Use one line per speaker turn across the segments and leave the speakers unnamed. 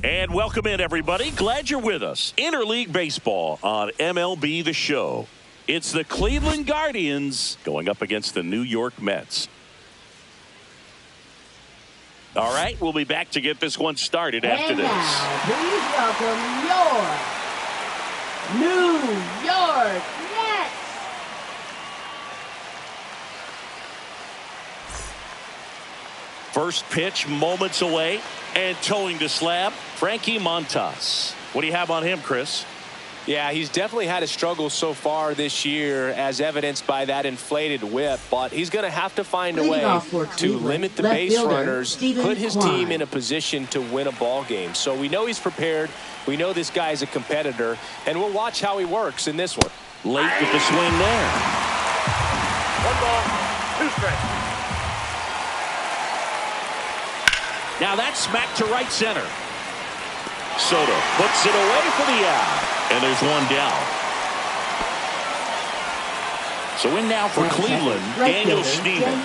And welcome in, everybody. Glad you're with us. Interleague Baseball on MLB The Show. It's the Cleveland Guardians going up against the New York Mets. All right, we'll be back to get this one started after this.
Now, please welcome your New York Mets.
First pitch moments away, and towing the slab, Frankie Montas. What do you have on him, Chris?
Yeah, he's definitely had a struggle so far this year, as evidenced by that inflated whip, but he's going to have to find a way to limit the base runners, put his team in a position to win a ball game. So we know he's prepared. We know this guy's a competitor, and we'll watch how he works in this one.
Late with the swing there.
1 ball, 2 strikes.
Now that's smacked to right center. Soto puts it away for the out. And there's one down. So in now for Cleveland, Daniel Steven.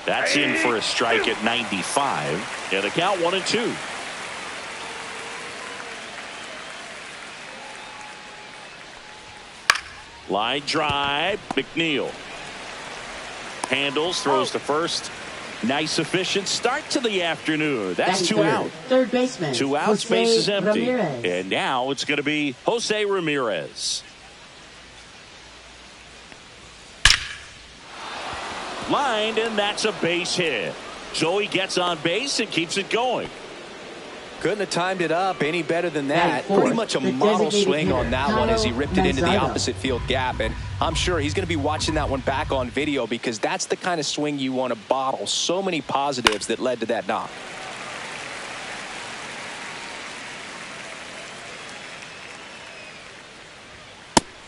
That's in for a strike at 95. And the count 1-2. Line drive, McNeil. Handles, throws to first. Nice efficient start to the afternoon. That's 2 out.
Third baseman.
2 outs, base is empty.
Ramirez.
And now it's going to be Jose Ramirez. Lined, and that's a base hit. So he gets on base and keeps it going.
Couldn't have timed it up any better than that. Pretty much a model swing on that one as he ripped it into the opposite field gap. And I'm sure he's going to be watching that one back on video, because that's the kind of swing you want to bottle. So many positives that led to that knock.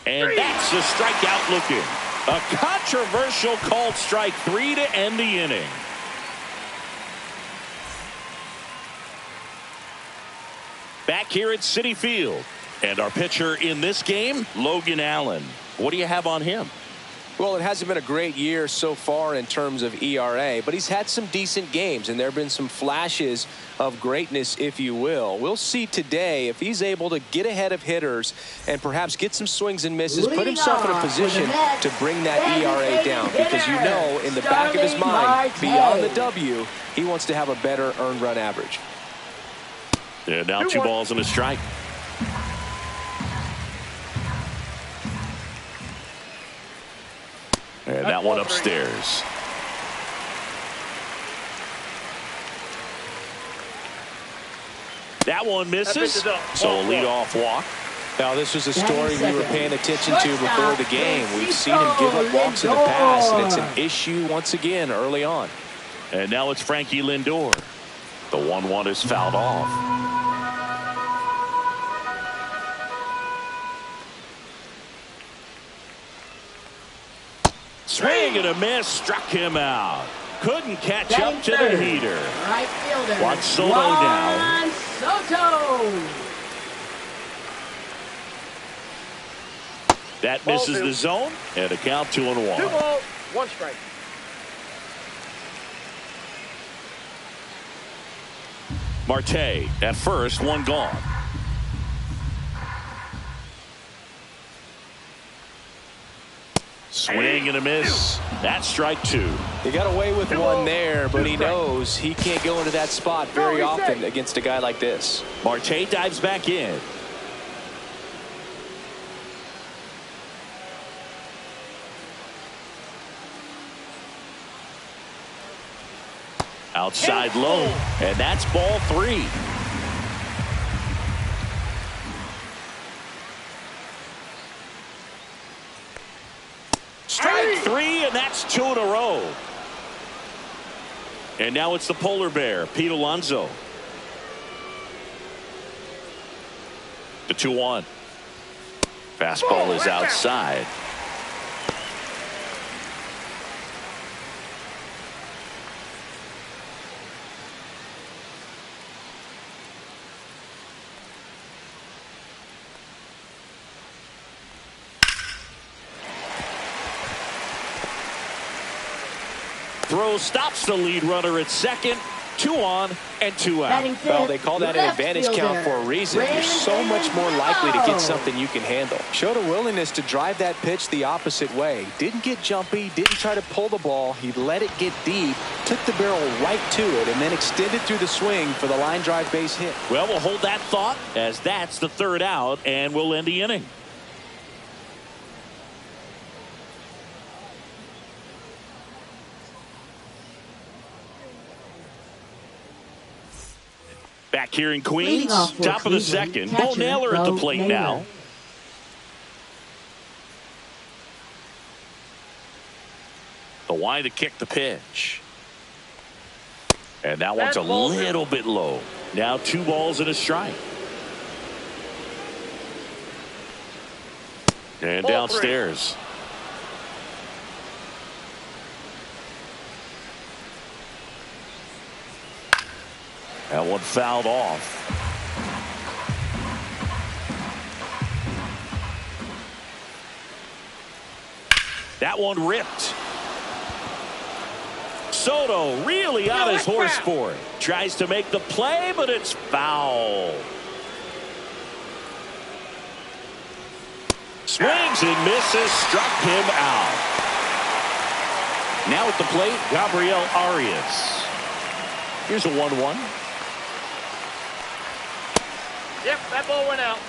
And that's a strikeout looking. A controversial called strike 3 to end the inning. Back here at Citi Field. And our pitcher in this game, Logan Allen. What do you have on him?
Well, it hasn't been a great year so far in terms of ERA, but he's had some decent games, and there have been some flashes of greatness, if you will. We'll see today if he's able to get ahead of hitters and perhaps get some swings and misses, put himself in a position to bring that ERA down, because you know in the back of his mind, beyond the W, he wants to have a better earned run average.
And now 2 balls and a strike. And that one upstairs. That one misses. So a leadoff walk.
Now, this was a story we were paying attention to before the game. We've seen him give up walks in the past, and it's an issue once again early on.
And now it's Frankie Lindor. The 1-1 is fouled off. Swing and a miss, struck him out. Couldn't catch up to the heater.
Right fielder.
Juan Soto down.
Soto.
That misses the zone, and a count 2-1.
2 balls, 1 strike.
Marte at first, 1 gone. Swing and a miss. That's strike 2.
He got away with one there, but he knows he can't go into that spot very often against a guy like this.
Marte dives back in. Outside low, and that's ball 3. Strike 3, and that's 2 in a row. And now it's the polar bear, Pete Alonso. The 2-1. Fastball is outside. Throw stops the lead runner at second. 2 on and 2 out.
Well, they call that an advantage count for a reason. You're so much more likely to get something you can handle. Showed a willingness to drive that pitch the opposite way. Didn't get jumpy, didn't try to pull the ball. He let it get deep, took the barrel right to it, and then extended through the swing for the line drive base hit.
Well, we'll hold that thought as that's the 3rd out, and we'll end the inning. Back here in Queens, top of the 2nd. Bo Naylor at the plate now. The wide to kick the pitch. And that one's a little bit low. Now 2 balls and a strike. And downstairs. That one fouled off. That one ripped. Soto really on his horse for it. Tries to make the play, but it's foul. Swings and misses, struck him out. Now at the plate, Gabriel Arias. Here's a 1-1.
Yep, that ball went out.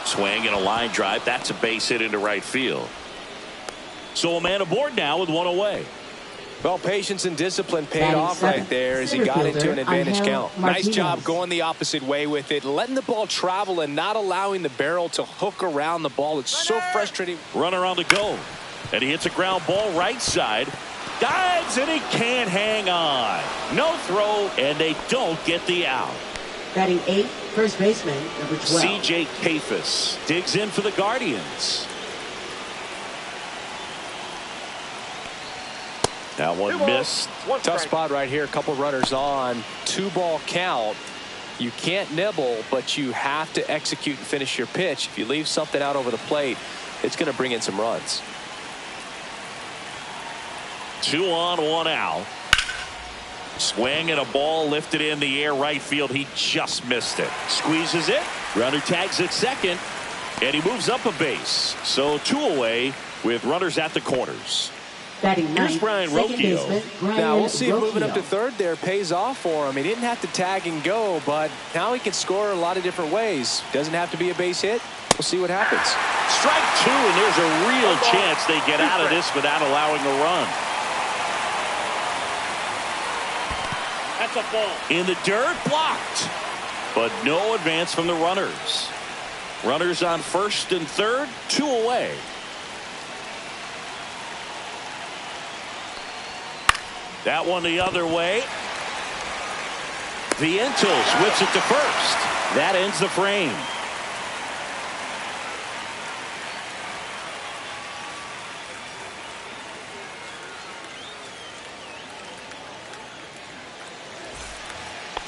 Swing and a line drive. That's a base hit into right field. So a man aboard now with 1 away.
Well, patience and discipline paid off right there as he got into an advantage count. Nice job going the opposite way with it, letting the ball travel and not allowing the barrel to hook around the ball. It's so frustrating.
Runner on the go. And he hits a ground ball right side. Dives and he can't hang on. No throw, and they don't get the out.
Batting 8th, first baseman, number 12.
C.J. Kafis digs in for the Guardians. That one missed.
Tough spot right here. A couple runners on. 2-ball count. You can't nibble, but you have to execute and finish your pitch. If you leave something out over the plate, it's going to bring in some runs.
2 on, 1 out. Swing and a ball lifted in the air right field. He just missed it. Squeezes it. Runner tags at second. And he moves up a base. So 2 away with runners at the corners. Here's Brian Rocchio.
Now we'll see if moving up to 3rd there pays off for him. He didn't have to tag and go, but now he can score a lot of different ways. Doesn't have to be a base hit. We'll see what happens.
Strike 2, and there's a real chance they get out of this without allowing a run.
That's a ball.
In the dirt, blocked. But no advance from the runners. Runners on 1st and 3rd, 2 away. That one the other way. Vientos whips it to 1st. That ends the frame.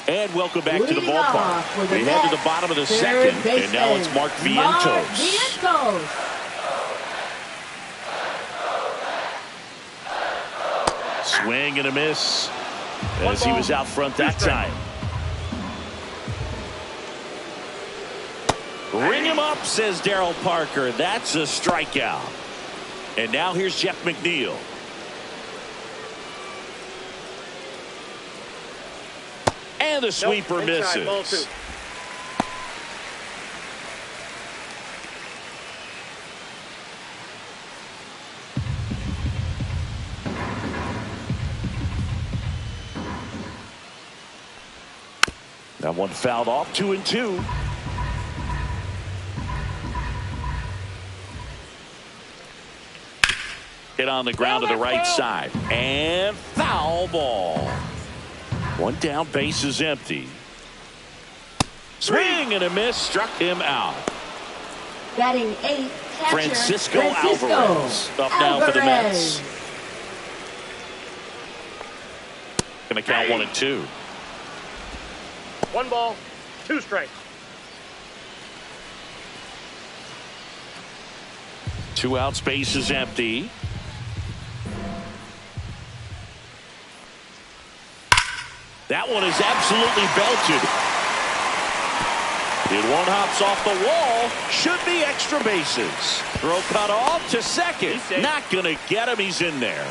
And welcome back to the ballpark. We head to the bottom of the 2nd, and now it's Mark Vientos. Swing and a miss as he was out front that time. Ring him up, says Darryl Parker. That's a strikeout. And now here's Jeff McNeil. And the sweeper misses. That one fouled off. 2-2. Hit on the ground to the right side. And foul ball. One down, base is empty. Swing and a miss, struck him out.
Batting 8, catcher,
Francisco Alvarez up now for the Mets. Going to count 1-2.
1 ball, 2 strikes.
2 outs, base is empty. That one is absolutely belted. It one hops off the wall. Should be extra bases. Throw cut off to second. Not going to get him. He's in there.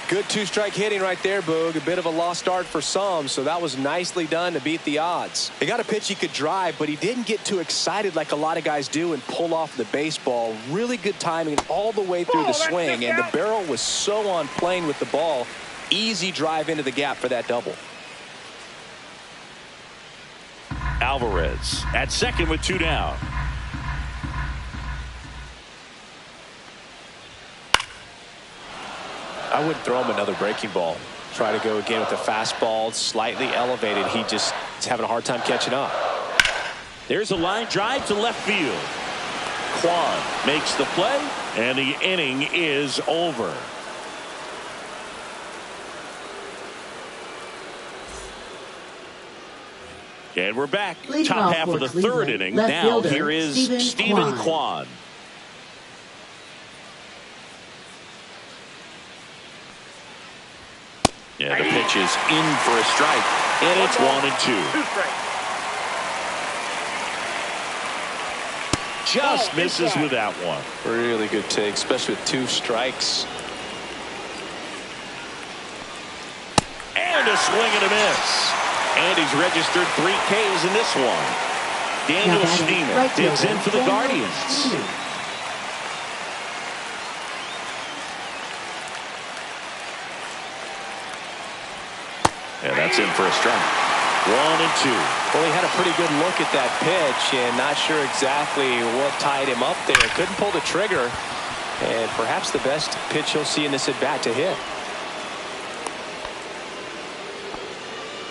Good 2-strike hitting right there, Boog. A bit of a lost start for some, so that was nicely done to beat the odds. He got a pitch he could drive, but he didn't get too excited like a lot of guys do and pull off the baseball. Really good timing all the way through the swing, and the barrel was so on plane with the ball. Easy drive into the gap for that double.
Alvarez at second with 2 down.
I wouldn't throw him another breaking ball. Try to go again with the fastball, slightly elevated. He just is having a hard time catching up.
There's a line drive to left field. Kwan makes the play, and the inning is over. And we're back. Top half of the third inning. Now here is Stephen Kwan. Yeah, the pitch is in for a strike, and it's 1-2. Just misses with that one.
Really good take, especially with 2 strikes.
And a swing and a miss. And he's registered 3 Ks in this one. Daniel Schneemann digs in for the Guardians. And that's in for a strike. 1-2.
Well, he had a pretty good look at that pitch and not sure exactly what tied him up there. Couldn't pull the trigger. And perhaps the best pitch he'll see in this at bat to hit.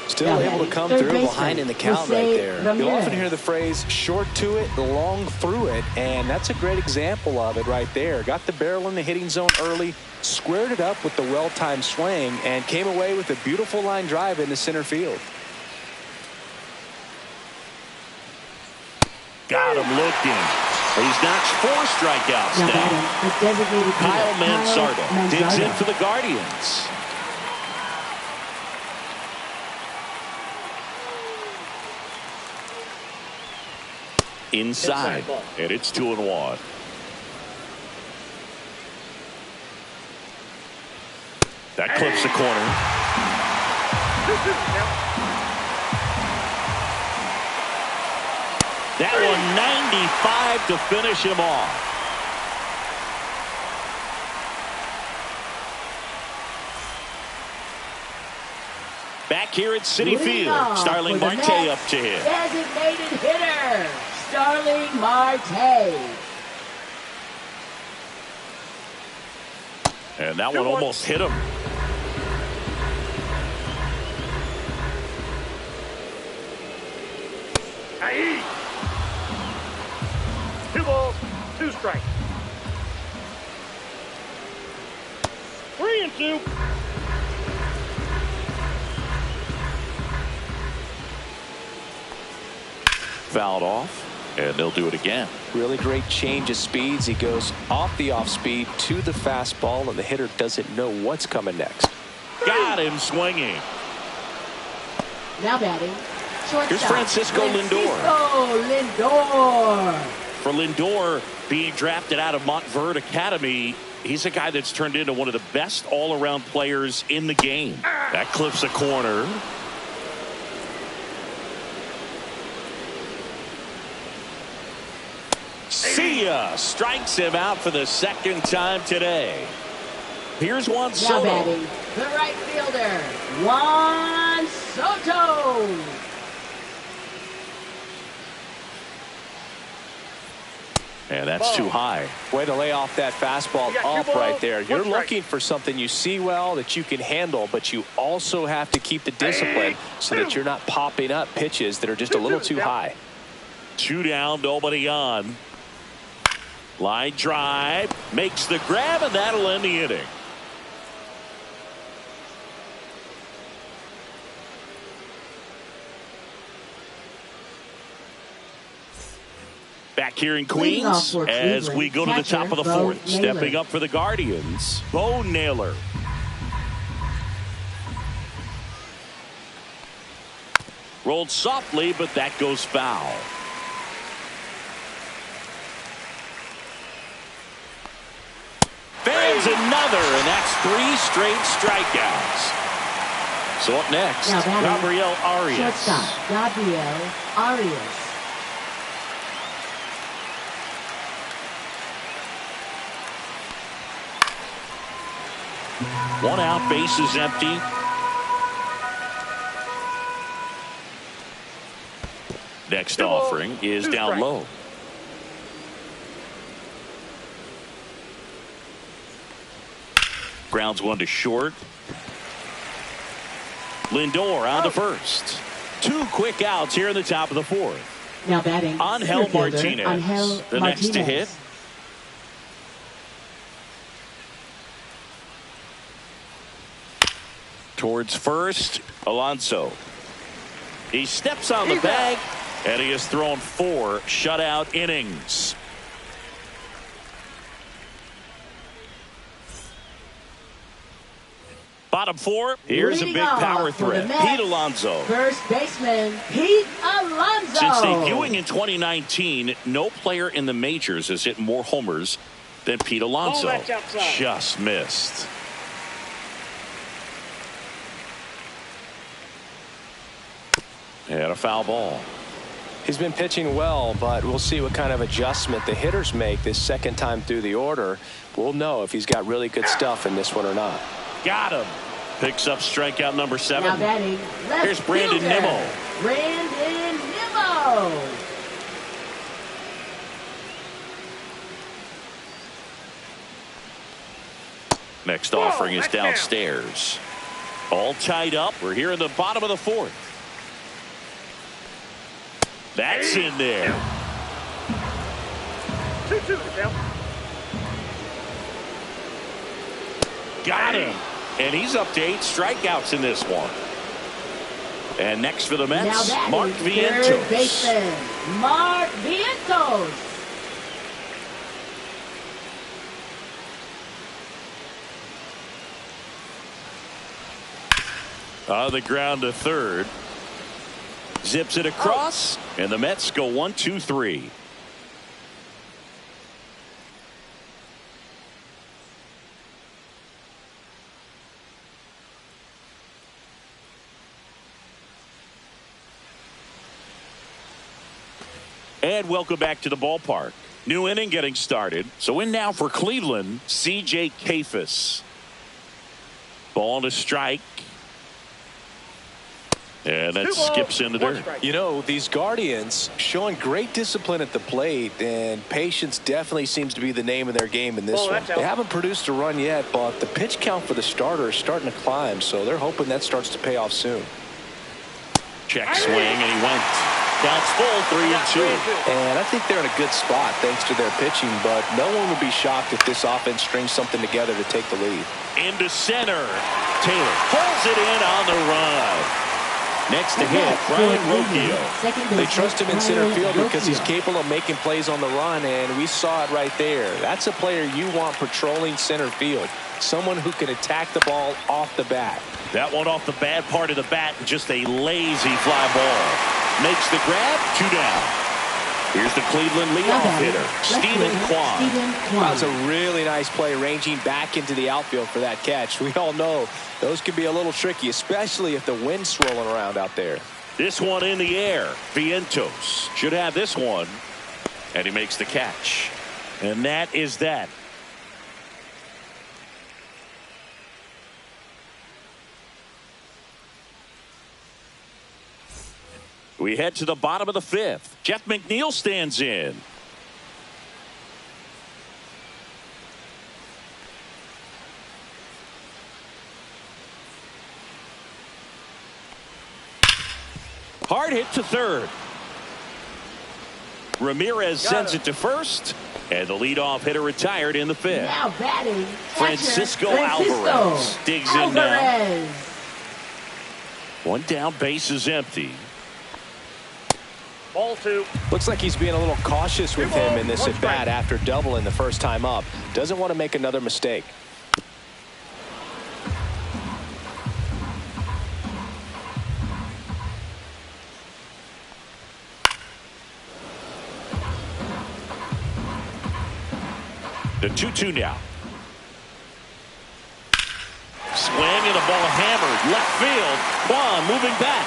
Still able to come through behind in the count right there. You'll often hear the phrase short to it, long through it, and that's a great example of it right there. Got the barrel in the hitting zone early, squared it up with the well-timed swing, and came away with a beautiful line drive into center field.
Got him looking. He's notched 4 strikeouts now. Kyle Mansardo digs in for the Guardians. Inside, and it's 2-1. That clips the corner. That one 95 to finish him off. Back here at Citi Field, Starling Marte up to hit.
Designated hitter, Starling Marte.
And that one almost hit him.
Aye. 2 balls, 2 strikes. 3-2.
Fouled off, and they'll do it again.
Really great change of speeds. He goes off the off speed to the fastball, and the hitter doesn't know what's coming next.
Got him swinging.
Now batting. Shortstop.
Here's Francisco Lindor. For Lindor, being drafted out of Montverde Academy, he's a guy that's turned into one of the best all-around players in the game. That clips a corner. See ya! Strikes him out for the second time today. Here's Juan Soto.
Now batting, the right fielder, Juan Soto.
And that's too high.
Way to lay off that fastball up right there. You're looking for something you see well that you can handle, but you also have to keep the discipline so that you're not popping up pitches that are just a little too high.
2 down, nobody on. Line drive, makes the grab, and that'll end the inning. Back here in Queens as we go to the top of the 4th. Stepping up for the Guardians, Bo Naylor. Rolled softly, but that goes foul. Fans another, and that's 3 straight strikeouts. So up next, Gabriel Arias.
Shortstop, Gabriel Arias.
1 out, bases empty. Next offering is down low. Grounds 1 to short. Lindor on to first. 2 quick outs here in the top of the 4th.
Now batting,
Angel Martinez, the next to hit. Towards first, Alonso. He steps on the bag, and he has thrown 4 shutout innings. Bottom 4, here's a big power threat. Pete Alonso.
First baseman, Pete Alonso.
Since debuting in 2019, no player in the majors has hit more homers than Pete Alonso. Just missed. And a foul ball.
He's been pitching well, but we'll see what kind of adjustment the hitters make this second time through the order. We'll know if he's got really good stuff in this one or not.
Got him. Picks up strikeout number 7.
Now batting,
here's Brandon Nimmo.
Brandon Nimmo.
Next offering is downstairs. All tied up. We're here in the bottom of the 4th. That's in there.
2-2,
Got him. And he's up to 8 strikeouts in this one. And next for the Mets, Mark Vientos.
Third baseman, Mark Vientos.
On the ground to third. Zips it across, and the Mets go 1-2-3. And welcome back to the ballpark. New inning getting started. So in now for Cleveland, C.J. Kayfus. Ball to strike. And that skips into dirt.
You know, these Guardians showing great discipline at the plate, and patience definitely seems to be the name of their game in this one. They haven't produced a run yet, but the pitch count for the starter is starting to climb, so they're hoping that starts to pay off soon.
Check swing, and he went. Counts full, 3-2.
And I think they're in a good spot thanks to their pitching, but no one would be shocked if this offense strings something together to take the lead.
Into center. Taylor pulls it in on the run. Next to hit, Brian Rocchio.
They trust him in center field because he's capable of making plays on the run, and we saw it right there. That's a player you want patrolling center field. Someone who can attack the ball off the bat.
That one off the bad part of the bat, just a lazy fly ball. Makes the grab, 2 down. Here's the Cleveland leadoff hitter, Stephen Kwan.
That was a really nice play, ranging back into the outfield for that catch. We all know those can be a little tricky, especially if the wind's swirling around out there.
This one in the air. Vientos should have this one. And he makes the catch. And that is that. We head to the bottom of the 5th. Jeff McNeil stands in. Hard hit to third. Ramirez sends it to first. And the leadoff hitter retired in the fifth.
Now batting,
Francisco Alvarez digs in now. One down, base is empty.
Ball 2.
Looks like he's being a little cautious with him in this at bat after doubling the first time up. Doesn't want to make another mistake.
The 2-2 now. Swing and a ball hammered left field. Kwan moving back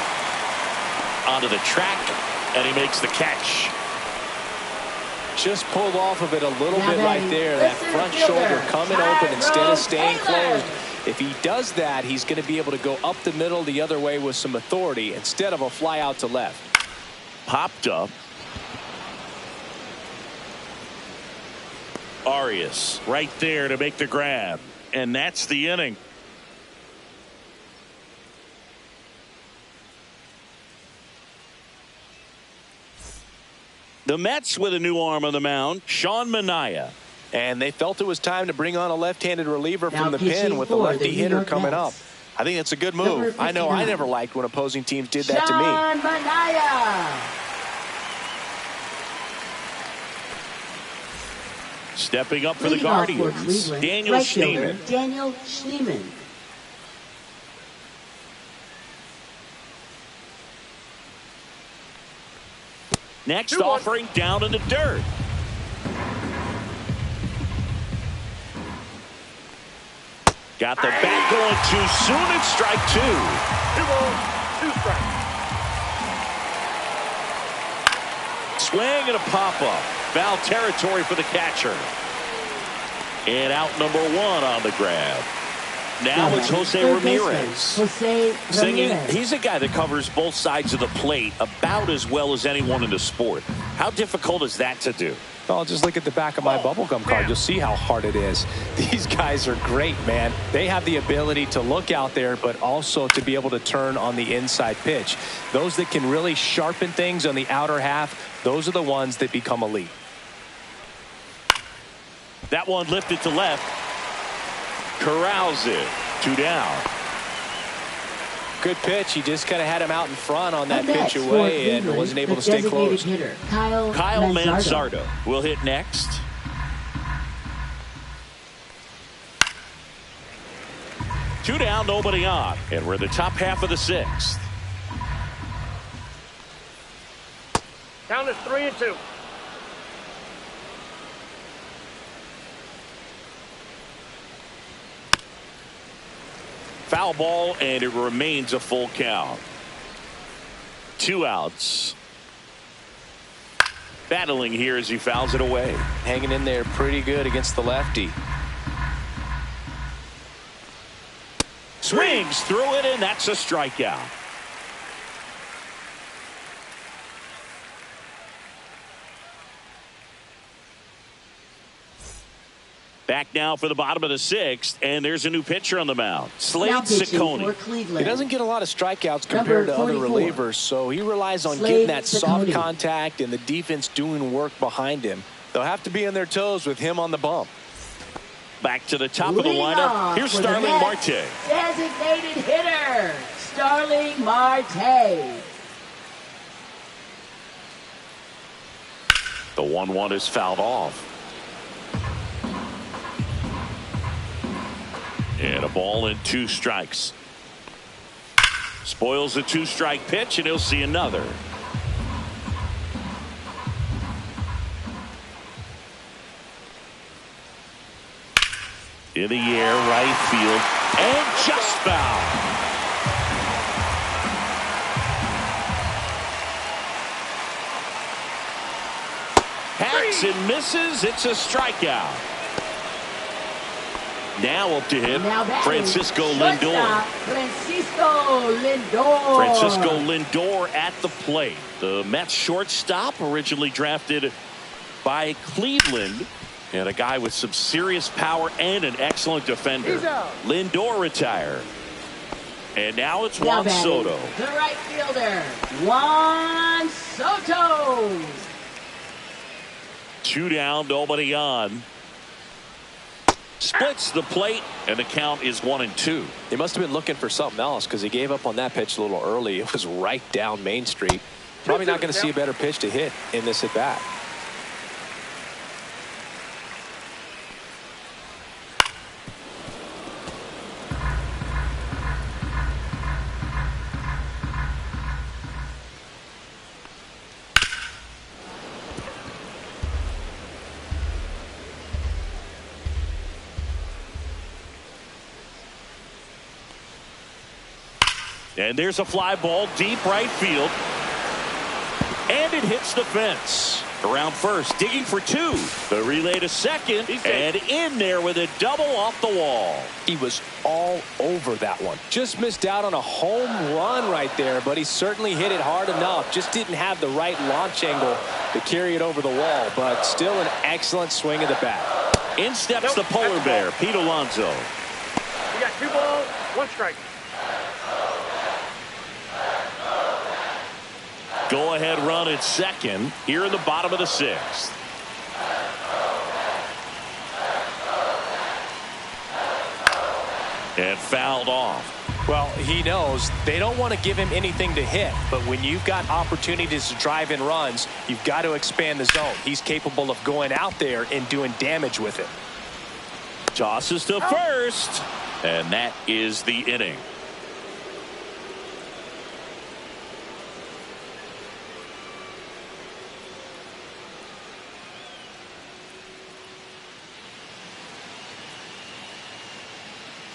onto the track, and he makes the catch.
Just pulled off of it a little bit right there. That front shoulder coming open instead of staying closed. If he does that, he's going to be able to go up the middle the other way with some authority instead of a fly out to left.
Popped up. Arias right there to make the grab, and that's the inning. The Mets with a new arm on the mound, Sean Manaea.
And they felt it was time to bring on a left-handed reliever from the pen with a lefty hitter coming up. I think that's a good move. I know I never liked when opposing teams did that to me.
Sean Manaea.
Stepping up for the Guardians, Daniel Schneemann.
Daniel Schneemann.
Next offering down in the dirt. Got the bat going too soon. It's strike 2.
2 balls, 2 strikes.
Swing and a pop-up. Foul territory for the catcher. And out number 1 on the grab. Now it's Jose Ramirez. He's a guy that covers both sides of the plate about as well as anyone in the sport. How difficult is that to do?
Oh, just look at the back of my bubblegum card. You'll see how hard it is. These guys are great, man. They have the ability to look out there, but also to be able to turn on the inside pitch. Those that can really sharpen things on the outer half, those are the ones that become elite.
That one lifted to left. Corrals it. 2 down.
Good pitch. He just kind of had him out in front on that pitch away and wasn't able to stay close.
Kyle
Manzardo will hit next. Two down, nobody on. And we're in the top half of the 6th.
Count is 3-2.
Foul ball, and it remains a full count. 2 outs. Battling here as he fouls it away.
Hanging in there pretty good against the lefty.
Swings through it, and that's a strikeout. Back now for the bottom of the 6th, and there's a new pitcher on the mound. Slade Ciccone.
He doesn't get a lot of strikeouts compared to other relievers, so he relies on getting that soft contact and the defense doing work behind him. They'll have to be on their toes with him on the bump.
Back to the top of the lineup. Here's Starling Marte.
Designated hitter, Starling Marte.
The 1-1 is fouled off. And a ball and 2 strikes. Spoils a 2-strike pitch, and he'll see another. In the air, right field, and just foul. Hacks and misses. It's a strikeout. Now up to him, Francisco Lindor. Francisco Lindor at the plate. The Mets shortstop, originally drafted by Cleveland, and a guy with some serious power and an excellent defender. Lindor retired. And now it's
Now
Juan
batting,
Soto.
the right fielder, Juan Soto.
2 down, nobody on. Splits the plate, and the count is 1-2.
He must have been looking for something else because he gave up on that pitch a little early. It was right down Main Street. Probably not going to see a better pitch to hit in this at bat.
And there's a fly ball deep right field. And it hits the fence. Around first, digging for 2. The relay to second, and in there with a double off the wall.
He was all over that one. Just missed out on a home run right there, but he certainly hit it hard enough. Just didn't have the right launch angle to carry it over the wall, but still an excellent swing of the bat.
In steps the polar bear, Pete Alonso.
We got 2 balls, 1 strike.
Go-ahead run at second here in the bottom of the 6th. And fouled off.
Well, he knows they don't want to give him anything to hit, but when you've got opportunities to drive in runs, you've got to expand the zone. He's capable of going out there and doing damage with it.
Tosses to first, and that is the inning.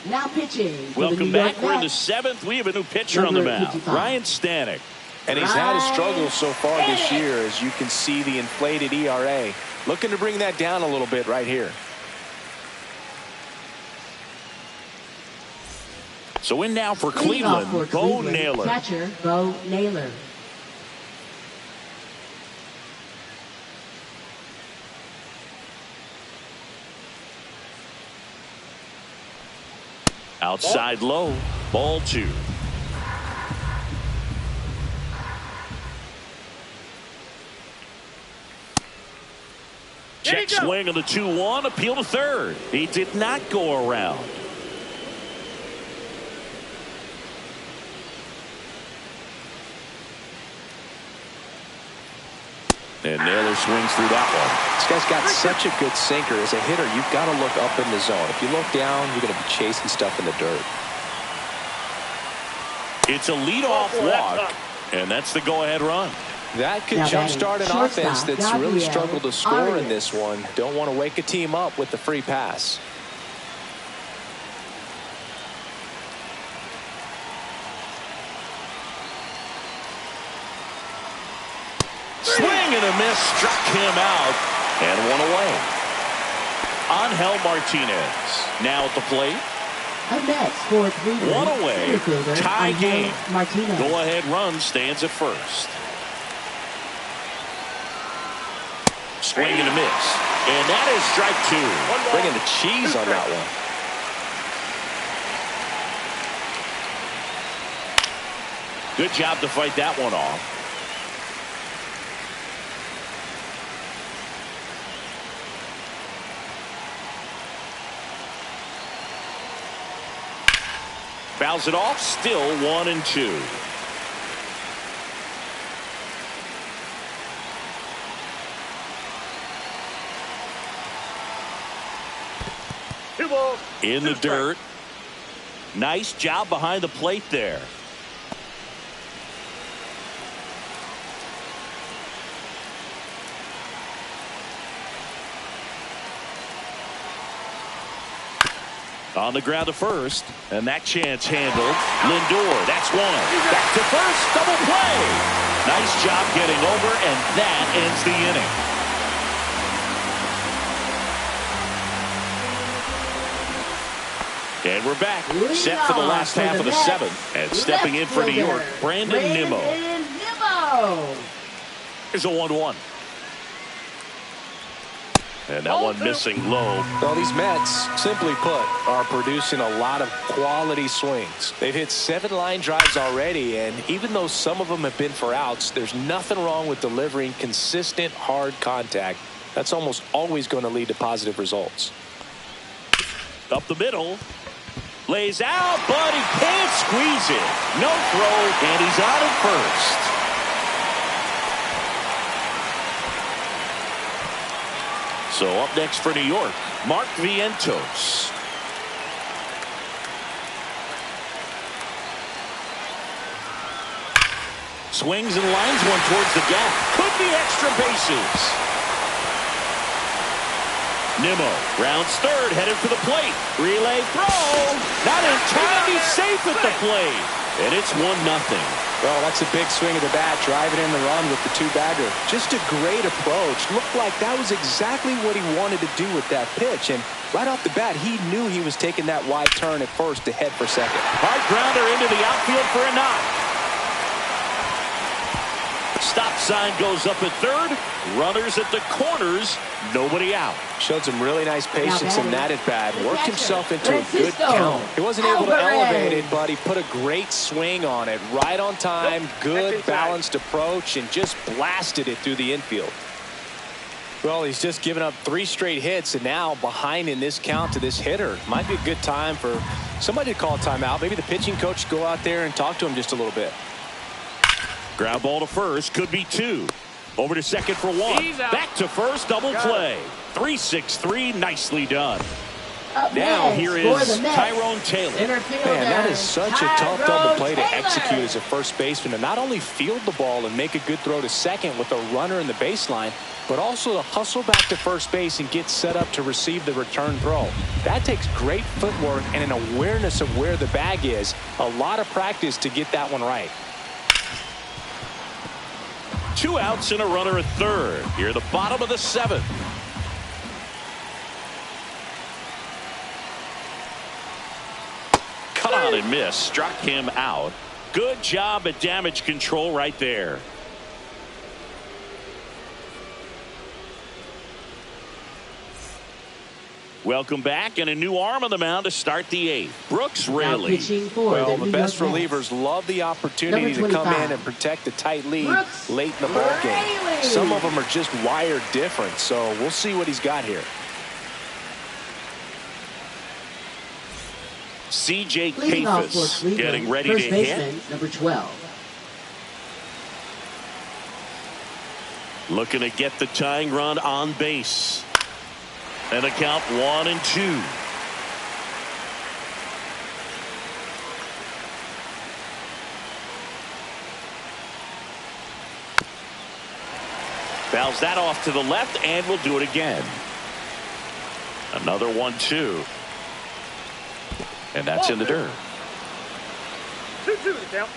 Now pitching.
Welcome back. We're in the 7th. We have a new pitcher on the mound, Ryan Stanek.
And he's had a struggle so far this year, as you can see the inflated ERA. Looking to bring that down a little bit right here.
So in now for Cleveland, Bo Naylor.
Catcher, Bo Naylor.
Outside low, ball 2. Check swing on the 2-1, appeal to third. He did not go around. And Naylor swings through that one.
This guy's got such a good sinker. As a hitter, you've got to look up in the zone. If you look down, you're going to be chasing stuff in the dirt.
It's a leadoff walk, and that's the go-ahead run.
That could jumpstart an offense that's really struggled to score in this one. Don't want to wake a team up with the free pass.
Swing and a miss, struck him out, and one away. Angel Martinez now at the plate.
Up next for Cleveland,
One away, tie game.
Martinez.
Go-ahead run stands at first. Swing and a miss, and that is strike 2.
Bringing the cheese on that one.
Good job to fight that one off. Fouls it off, still 1-2. In the dirt. Nice job behind the plate there. On the ground to first, and that chance handled. Lindor, that's one. Back to first, double play. Nice job getting over, and that ends the inning. And we're back, set for the last half of the 7th, and stepping in for New York, Brandon Nimmo. Here's a 1-1. And that one missing low.
Well, these Mets, simply put, are producing a lot of quality swings. They've hit 7 line drives already, and even though some of them have been for outs, there's nothing wrong with delivering consistent, hard contact. That's almost always going to lead to positive results.
Up the middle. Lays out, but he can't squeeze it. No throw, and he's out at first. So up next for New York, Mark Vientos. Swings and lines one towards the gap. Could be extra bases. Nimmo rounds third, headed for the plate. Relay throw. Not in time. He's safe at the plate. And it's 1-0.
Well, that's a big swing of the bat, driving in the run with the 2-bagger. Just a great approach. Looked like that was exactly what he wanted to do with that pitch. And right off the bat, he knew he was taking that wide turn at first to head for second.
Hard grounder into the outfield for a knock. Stop sign goes up at third. Runners at the corners. Nobody out.
Showed some really nice patience in that at bat. Worked himself into a good count. He wasn't able to elevate it, but he put a great swing on it. Right on time. Good balanced approach, and just blasted it through the infield. Well, he's just given up 3 straight hits, and now behind in this count to this hitter. Might be a good time for somebody to call a timeout. Maybe the pitching coach go out there and talk to him just a little bit.
Ground ball to first, could be 2. Over to second for 1. Back to first, double play. 3-6-3, nicely done. Now here is Tyrone Taylor.
Man, that is such a tough double play to execute as a first baseman, to not only field the ball and make a good throw to second with a runner in the baseline, but also to hustle back to first base and get set up to receive the return throw. That takes great footwork and an awareness of where the bag is. A lot of practice to get that one right.
2 outs and a runner at third. Here at the bottom of the 7th. Cut on and miss. Struck him out. Good job at damage control right there. Welcome back, and a new arm on the mound to start the 8th. Brooks Raley.
Well, the best relievers love the opportunity to come in and protect a tight lead late in the ball game. Some of them are just wired different, so we'll see what he's got here.
C.J. Kafis getting ready to hit.
Number 12.
Looking to get the tying run on base. And a count 1-2. Fouls that off to the left, and we'll do it again. Another 1-2. And that's in the dirt.
2-2 count.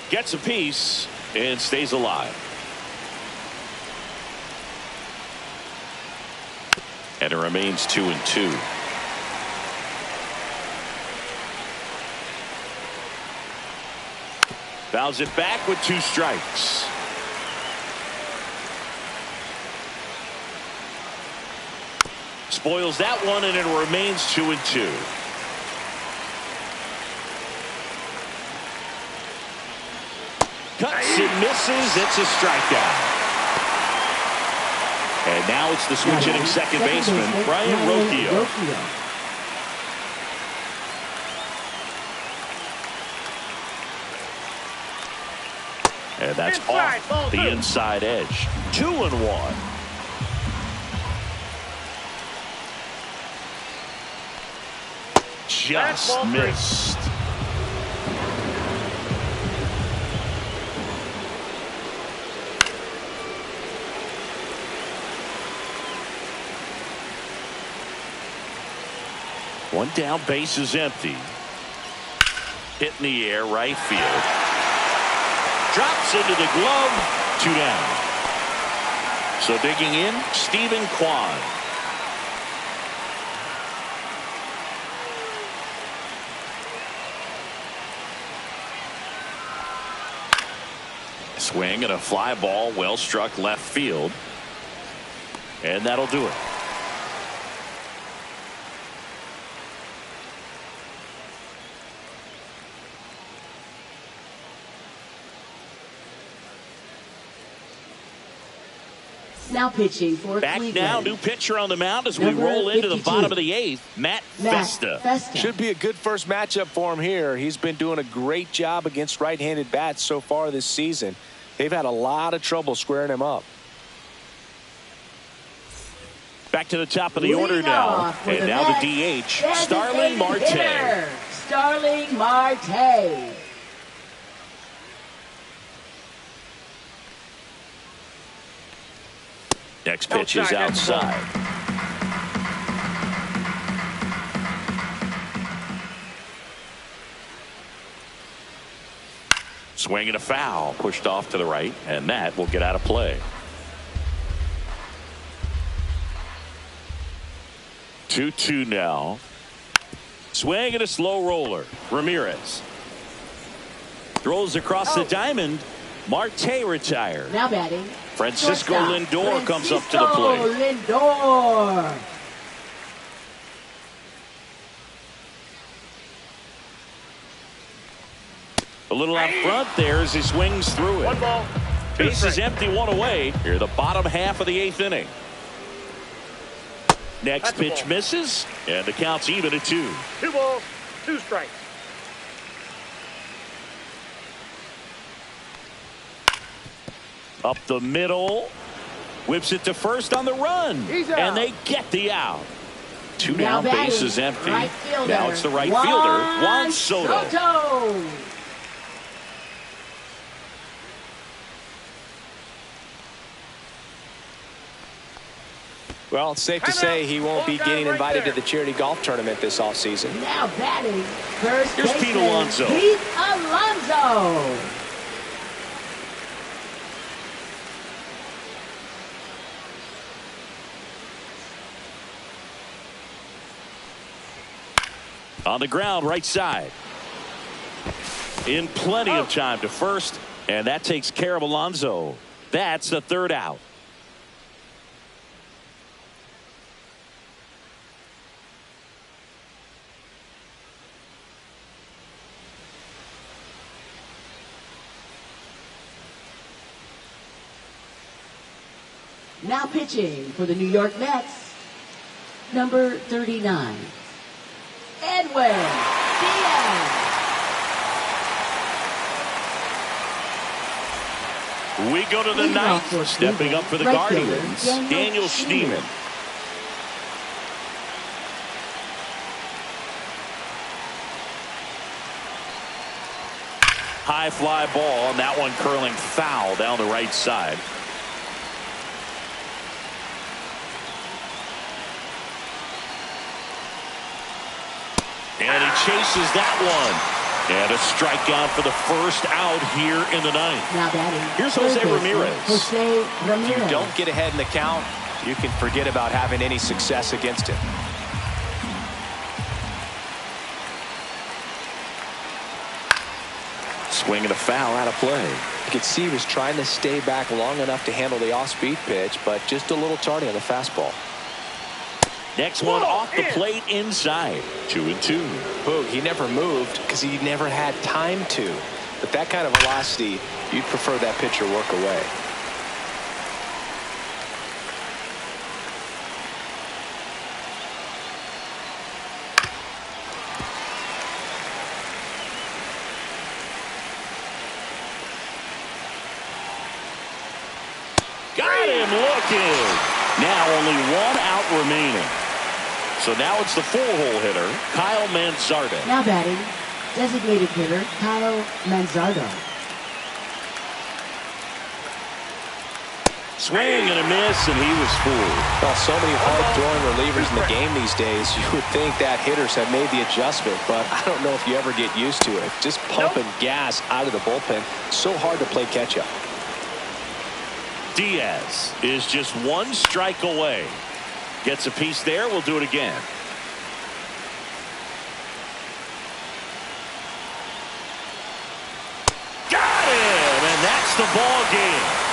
Gets a piece and stays alive. And it remains 2-2. Fouls it back with 2 strikes. Spoils that one, and it remains 2-2. Cuts and misses. It's a strikeout. And now it's the switch hitting second baseman, Brian Rocchio. And that's off the inside edge. 2-1. Just missed. One down, base is empty. Hit in the air, right field. Drops into the glove. 2 down. So digging in, Stephen Kwan. Swing and a fly ball well struck left field. And that'll do it.
Now pitching for
Back
Cleveland.
now, new pitcher on the mound as we
Number
roll into
52.
the bottom of the 8th. Matt Festa.
Should be a good first matchup for him here. He's been doing a great job against right-handed bats so far this season. They've had a lot of trouble squaring him up.
Back to the top of the order now. And now the DH, Starling Marte.
Starling Marte.
Next pitch is outside. Swing and a foul, pushed off to the right, and that will get out of play. 2-2 now. Swing and a slow roller. Ramirez throws across the diamond. Marte retired.
Now batting,
Francisco
shortstop,
Lindor comes up to the plate.
Lindor.
A little out front there as he swings through it.
1 ball. 2
Base is
strikes.
empty, 1 away. Here, the bottom half of the 8th inning. Next
That's a
pitch
ball.
misses, and the count's even at 2.
2 balls. 2 strikes.
Up the middle. Whips it to first on the run.
He's out.
And they get the out. 2
Now
down,
batting,
base is empty.
right fielder,
Now it's the right fielder, Juan Soto.
Well, it's safe to say he won't be getting invited to the charity golf tournament this offseason.
Now batting, first
Here's Pete
baseman,
Alonso.
Pete Alonso.
On the ground, right side. In plenty of time to first, and that takes care of Alonso. That's the 3rd out.
Now pitching for the New York Mets, number 39, Edwin Diaz.
We go to the
Leading off
9th.
for
Stepping up for the
right fielder,
Guardians,
Daniel
Daniel
Schneemann.
Schneemann. High fly ball, and that one curling foul down the right side. And he chases that one. And a strikeout for the first out here in the 9th.
Now batting,
Here's
third
Jose
baseman,
Ramirez.
Jose
If
Ramirez.
you don't get ahead in the count, you can forget about having any success against him.
Swing and a foul out of play.
You could see he was trying to stay back long enough to handle the off-speed pitch, but just a little tardy on the fastball.
Next one off the plate inside. 2-2.
Boog, he never moved because he never had time to. But that kind of velocity, you'd prefer that pitcher work away.
Got him looking. Now only 1 out remaining. So now it's the 4-hole hitter, Kyle Manzardo.
Now batting, designated hitter Kyle Manzardo.
Swing and a miss, and he was fooled.
Well, so many hard-throwing relievers in the game these days, you would think that hitters have made the adjustment, but I don't know if you ever get used to it. Just pumping gas out of the bullpen, so hard to play catch-up.
Diaz is just 1 strike away. Gets a piece there. We'll do it again. Got him, and that's the ball game.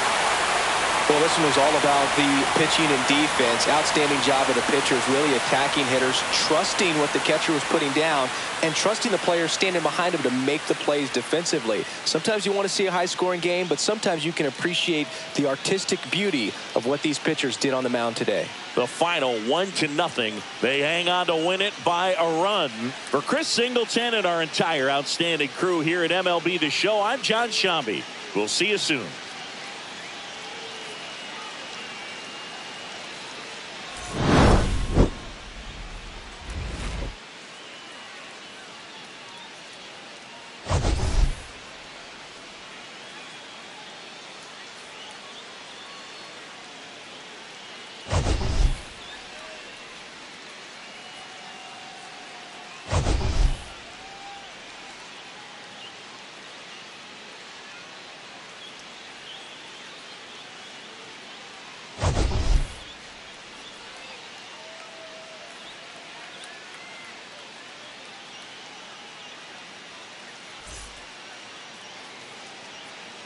Well, this one was all about the pitching and defense. Outstanding job of the pitchers, really attacking hitters, trusting what the catcher was putting down, and trusting the players standing behind him to make the plays defensively. Sometimes you want to see a high-scoring game, but sometimes you can appreciate the artistic beauty of what these pitchers did on the mound today.
The final 1-0. They hang on to win it by a run. For Chris Singleton and our entire outstanding crew here at MLB The Show, I'm John Shambi. We'll see you soon.